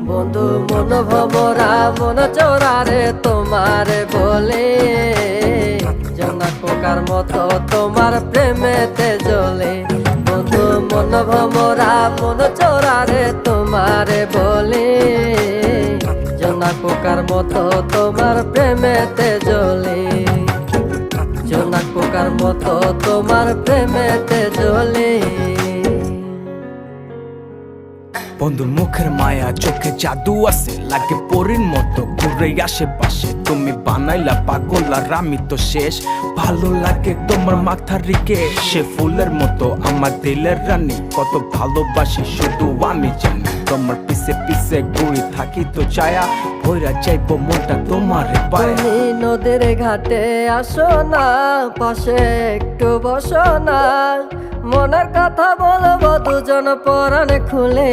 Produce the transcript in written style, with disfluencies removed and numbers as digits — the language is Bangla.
বন্ধু মন ভমরা মন চোরারে তোমারে বলে, জোনাক পোকার মতো তোমার প্রেমেতে জ্বলে। বন্ধু মন ভমরা মন চোরারে তোমারে বলে, জোনাক পোকার মতো তোমার প্রেমেতে জ্বলে। জোনাক পোকার মতো তোমার প্রেমেতে জ্বলে। বন্ধুর মুখের মায়া চোখে জাদু আছে, লাগে পরীর মতো ঘুরে আশেপাশে। তুমি বানাইলা পাগল আর আমি তো শেষ। ভালো লাগে তোমার মাথার রিকে, সে ফুলের মতো আমার দিলের রানী। কত ভালোবাসি শুধু আমি জানি, তোমার পিছে পিছে ঘুরে থাকি তো ছায়া। ভৈরা চাইবো মনটা তোমার পায়ে। তুমি নদীর ঘাটে আসো না, পাশে একটু বসো না, মনের কথা বলবো দুজন পরাণ খুলে।